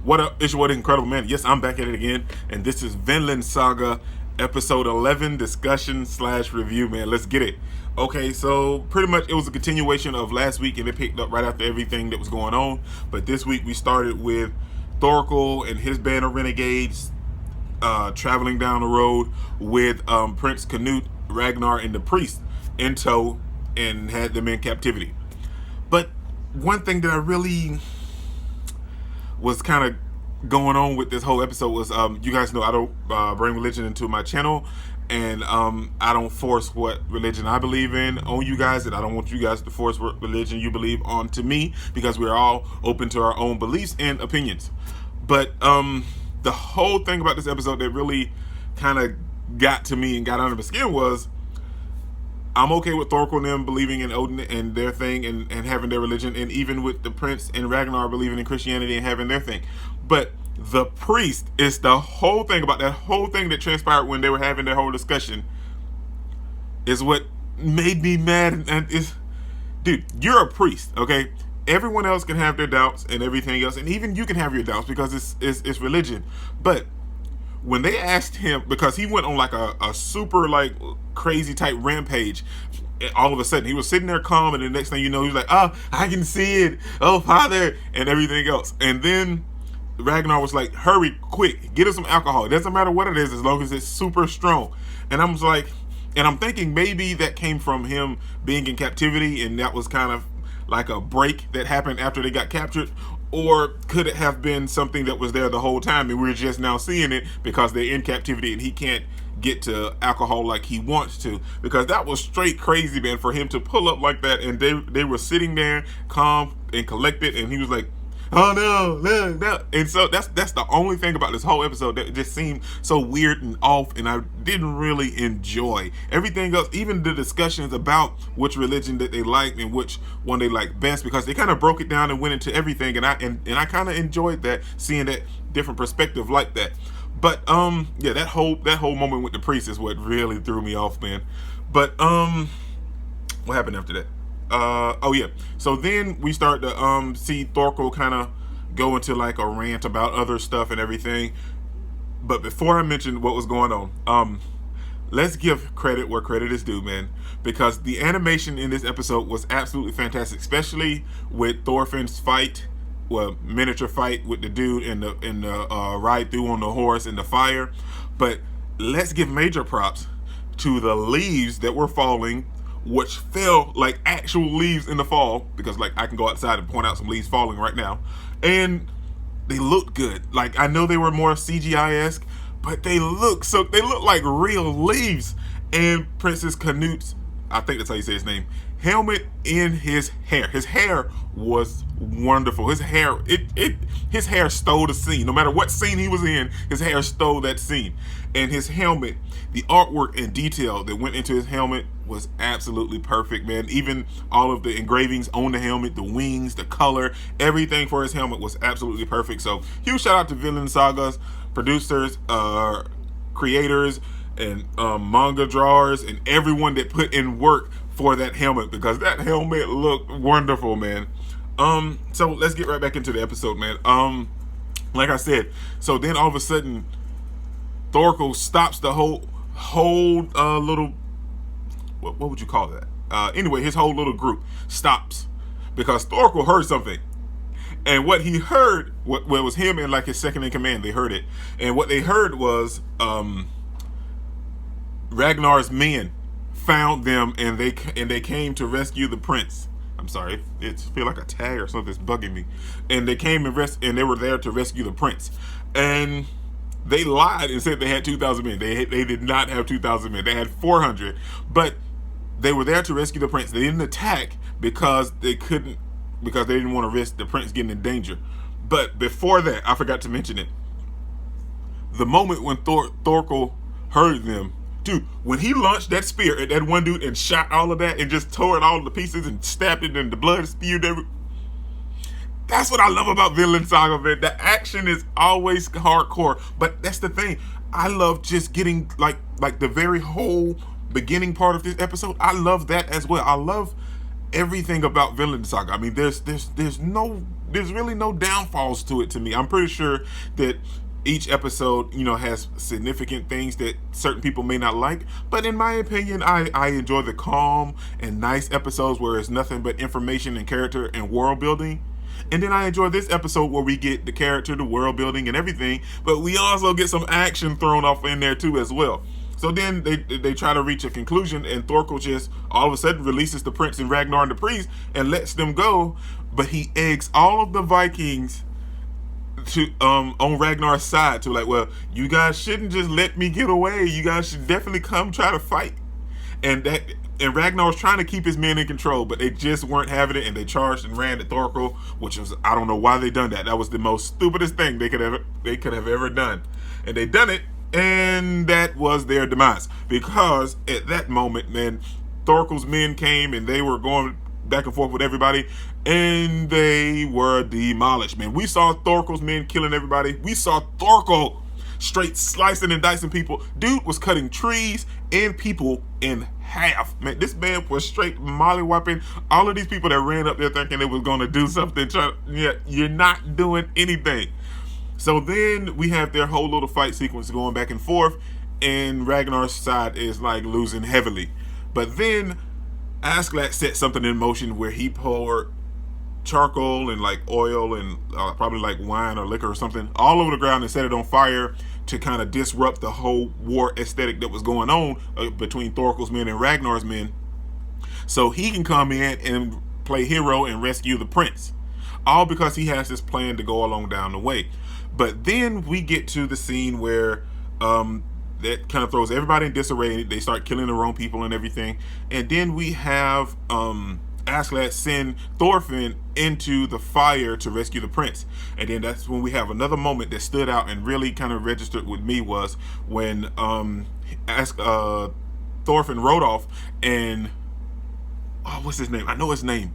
What up? It's your incredible man. Yes, I'm back at it again, and this is Vinland Saga, episode 11, discussion slash review. Man, let's get it. Okay, so pretty much it was a continuation of last week, and it picked up right after everything that was going on. But this week we started with Thorkell and his band of renegades traveling down the road with Prince Canute, Ragnar, and the priest in tow, and had them in captivity. But one thing that I really was kind of going on with this whole episode was, you guys know I don't bring religion into my channel, and I don't force what religion I believe in on you guys, and I don't want you guys to force what religion you believe onto me, because we're all open to our own beliefs and opinions. But the whole thing about this episode that really kind of got to me and got under my skin was, I'm okay with Thorkell and them believing in Odin and their thing and having their religion, and even with the prince and Ragnar believing in Christianity and having their thing. But the priest is the whole thing about that whole thing that transpired when they were having their whole discussion is what made me mad. And it's, dude, you're a priest, okay? Everyone else can have their doubts and everything else, and even you can have your doubts because it's religion. But when they asked him, because he went on like a super like crazy type rampage, all of a sudden he was sitting there calm, and the next thing you know, he's like, "Oh, I can see it, oh Father," and everything else. And then Ragnar was like, "Hurry, quick, get us some alcohol. It doesn't matter what it is, as long as it's super strong." And I was like, and I'm thinking maybe that came from him being in captivity, and that was kind of like a break that happened after they got captured. Or could it have been something that was there the whole time, and we're just now seeing it because they're in captivity and he can't get to alcohol like he wants to? Because that was straight crazy, man, for him to pull up like that, and they were sitting there calm and collected, and he was like, "Oh no." And so that's the only thing about this whole episode that just seemed so weird and off, and I didn't really enjoy everything else, even the discussions about which religion that they liked and which one they liked best, because they kind of broke it down and went into everything, and I kind of enjoyed that, seeing that different perspective like that. But yeah, that whole moment with the priest is what really threw me off, man. But what happened after that? Oh yeah. So then we start to see Thorkell kind of go into like a rant about other stuff and everything. But before I mention what was going on, let's give credit where credit is due, man, because the animation in this episode was absolutely fantastic, especially with Thorfinn's fight, well, miniature fight with the dude in the ride through on the horse in the fire. But let's give major props to the leaves that were falling, which fell like actual leaves in the fall, because like I can go outside and point out some leaves falling right now, and they looked good. Like, I know they were more CGI-esque, but they look like real leaves. And Princess Canute's, I think that's how you say his name, helmet in his hair was wonderful. His hair stole the scene. No matter what scene he was in, his hair stole that scene. And his helmet, the artwork and detail that went into his helmet was absolutely perfect, man. Even all of the engravings on the helmet, the wings, the color, everything for his helmet was absolutely perfect. So huge shout out to Vinland Saga's producers, creators, and manga drawers, and everyone that put in work for that helmet, because that helmet looked wonderful, man. So let's get right back into the episode, man. Like I said, so then all of a sudden Thorkell stops the whole little, what would you call that? Anyway, his whole little group stops because Thorkell heard something. And what he heard, what was him and like his second in command, they heard it. And what they heard was Ragnar's men found them, and they came to rescue the prince. I'm sorry, it feel like a tag or something's bugging me. And they came and they were there to rescue the prince. And they lied and said they had 2,000 men. They did not have 2,000 men. They had 400. But they were there to rescue the prince. They didn't attack because they didn't want to risk the prince getting in danger. But before that, I forgot to mention it. The moment when Thorkell heard them, dude, when he launched that spear at that one dude and shot all of that and just tore it all to pieces and stabbed it and the blood spewed everywhere. That's what I love about Vinland Saga, man. The action is always hardcore, but that's the thing. I love just getting like the very whole beginning part of this episode. I love that as well. I love everything about Vinland Saga. I mean, there's no there's really no downfalls to it to me. I'm pretty sure that each episode, has significant things that certain people may not like. But in my opinion, I enjoy the calm and nice episodes where it's nothing but information and character and world building. And then I enjoy this episode where we get the character, the world building and everything, but we also get some action thrown off in there too as well. So then they try to reach a conclusion, and Thorkell just all of a sudden releases the prince and Ragnar and the priest and lets them go. But he eggs all of the Vikings to on Ragnar's side to like, well, you guys shouldn't just let me get away. You guys should definitely come try to fight. And Ragnar was trying to keep his men in control, but they just weren't having it, and they charged and ran at Thorkell, which was, I don't know why they done that. That was the most stupidest thing they could have ever done. And they done it, and that was their demise. Because at that moment, man, Thorkell's men came and they were going back and forth with everybody, and they were demolished, man. We saw Thorkell's men killing everybody. We saw Thorkell straight slicing and dicing people. Dude was cutting trees and people in half. Man, this man was straight mollywopping all of these people that ran up there thinking they was going to do something. You're not doing anything. So then we have their whole little fight sequence going back and forth, and Ragnar's side is like losing heavily. But then Askeladd set something in motion where he poured charcoal and like oil and probably like wine or liquor or something all over the ground and set it on fire to kind of disrupt the whole war aesthetic that was going on between Thorkell's men and Ragnar's men, so he can come in and play hero and rescue the prince, all because he has this plan to go along down the way. But then we get to the scene where that kind of throws everybody in disarray. They start killing the wrong people and everything, and then we have Askeladd send Thorfinn into the fire to rescue the prince. And then that's when we have another moment that stood out and really kind of registered with me, was when Thorfinn rode off and what's his name? I know his name.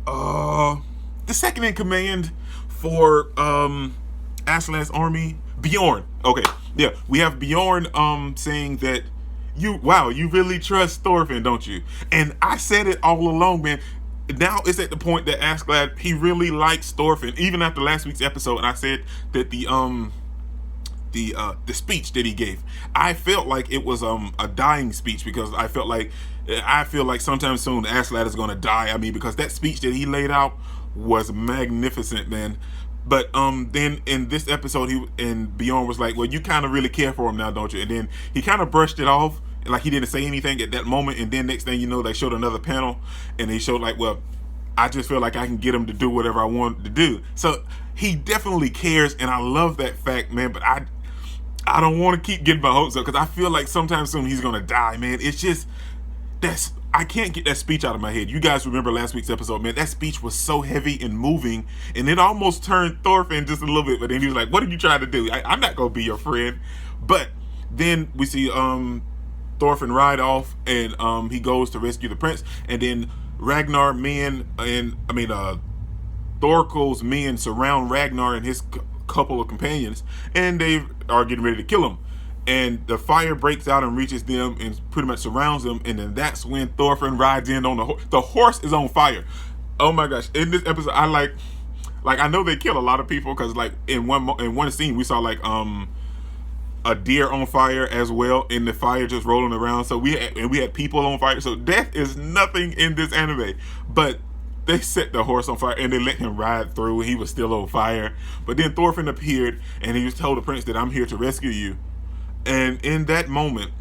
The second in command for Askeladd's army, Bjorn. Okay, yeah, we have Bjorn saying that you really trust Thorfinn, don't you? And I said it all along, man. Now it's at the point that Askeladd, he really likes Thorfinn, even after last week's episode. And I said that the speech that he gave, I felt like it was a dying speech, because I feel like sometime soon Askeladd is going to die. I mean, because that speech that he laid out was magnificent, man. But then in this episode, Bjorn was like, well, you kind of really care for him now, don't you? And then he kind of brushed it off, like he didn't say anything at that moment. And then next thing you know, they showed another panel, and they showed like, well, I just feel like I can get him to do whatever I want to do. So he definitely cares, and I love that fact, man. But I don't want to keep getting my hopes up, because I feel like sometime soon he's gonna die, man. It's just, I can't get that speech out of my head. You guys remember last week's episode, man? That speech was so heavy and moving, and it almost turned Thorfinn just a little bit. But then he was like, what are you trying to do? I'm not gonna be your friend. But then we see Thorfinn ride off, and he goes to rescue the prince. And then Thorkell's men surround Ragnar and his couple of companions, and they are getting ready to kill him. And the fire breaks out and reaches them and pretty much surrounds them. And then that's when Thorfinn rides in on the horse. The horse is on fire. Oh my gosh! In this episode, I know they kill a lot of people, because like in one scene we saw like a deer on fire as well, in the fire just rolling around. So we had people on fire. So death is nothing in this anime. But they set the horse on fire and they let him ride through. He was still on fire. But then Thorfinn appeared and he just told the prince that I'm here to rescue you. And in that moment,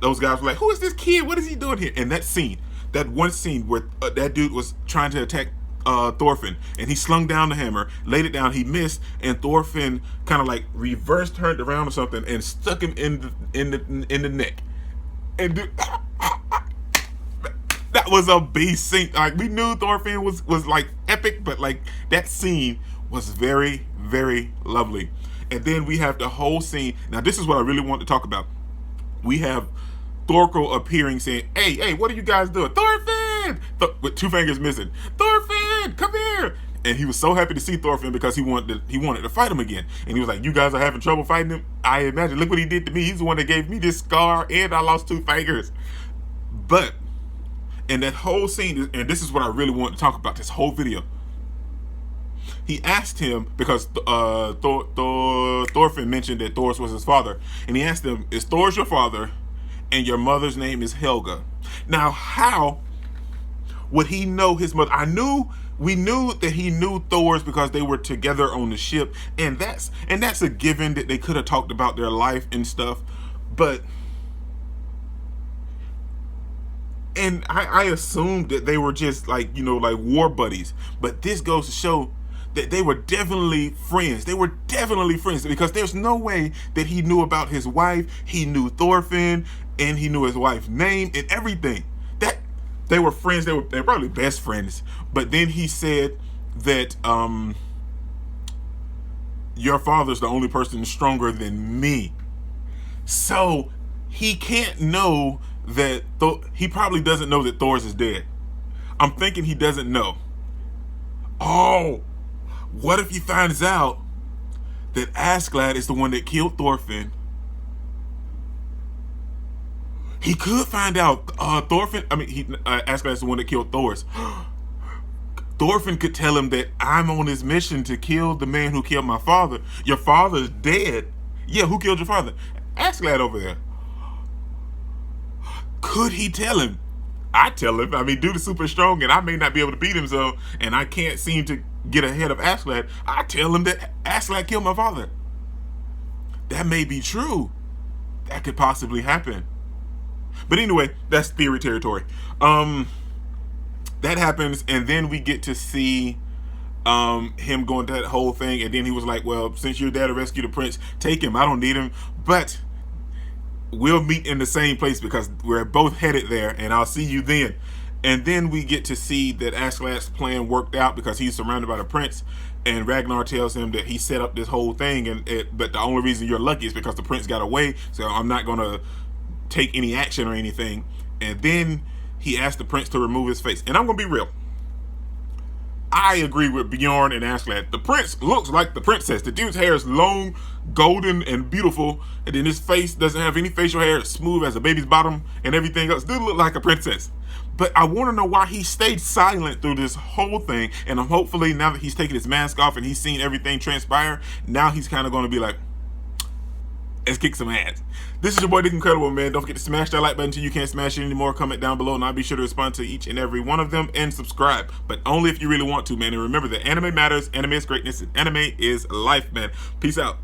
those guys were like, who is this kid? What is he doing here? And that one scene where that dude was trying to attack Thorfinn, and he slung down the hammer, laid it down, he missed, and Thorfinn kind of like reverse turned around or something and stuck him in the neck. And dude, that was a beast scene. Like, we knew Thorfinn was like epic, but like that scene was very, very lovely. And then we have the whole scene. Now, this is what I really want to talk about. We have Thorkell appearing saying, hey, what are you guys doing? Thorfinn! With two fingers missing. Thorfinn, come here! And he was so happy to see Thorfinn, because he wanted to fight him again. And he was like, you guys are having trouble fighting him? I imagine. Look what he did to me. He's the one that gave me this scar, and I lost two fingers. But in that whole scene, and this is what I really want to talk about, this whole video. he asked him, because Thorfinn mentioned that Thor was his father, and he asked him, is Thor your father and your mother's name is Helga? Now, how would he know his mother? We knew that he knew Thor's because they were together on the ship, and that's a given that they could have talked about their life and stuff, but and I assumed that they were just like, like war buddies, but this goes to show that they were definitely friends. They were definitely friends, because there's no way that he knew about his wife. He knew Thorfinn, and he knew his wife's name and everything. That they were friends. They were probably best friends. But then he said that your father's the only person stronger than me. So he can't know that he probably doesn't know that Thor's is dead. I'm thinking he doesn't know. Oh, what if he finds out that Askeladd is the one that killed Thorfinn? He could find out Askeladd is the one that killed Thor's. Thorfinn could tell him that I'm on this mission to kill the man who killed my father. Your father's dead. Yeah, who killed your father? Askeladd over there. Could he tell him? I tell him. Dude is super strong, and I may not be able to beat him, and I can't seem to get ahead of Askeladd. I tell him that Askeladd killed my father. That may be true. That could possibly happen. But anyway, that's theory territory. That happens, and then we get to see him going to that whole thing, and then he was like, well, since your dad rescued the prince, take him. I don't need him, but we'll meet in the same place because we're both headed there, and I'll see you then. And then we get to see that Askeladd's plan worked out because he's surrounded by the prince, and Ragnar tells him that he set up this whole thing, but the only reason you're lucky is because the prince got away, so I'm not going to take any action or anything. And then he asked the prince to remove his face. And I'm going to be real. I agree with Bjorn and Askeladd. The prince looks like the princess. The dude's hair is long, golden, and beautiful. And then his face doesn't have any facial hair. It's smooth as a baby's bottom and everything else. Dude look like a princess. But I want to know why he stayed silent through this whole thing. And I'm hopefully, now that he's taken his mask off and he's seen everything transpire, now he's kind of going to be like, let's kick some ass. This is your boy Dick Incredible, man. Don't forget to smash that like button until you can't smash it anymore. Comment down below, and I'll be sure to respond to each and every one of them, and subscribe. But only if you really want to, man. And remember that anime matters, anime is greatness, and anime is life, man. Peace out.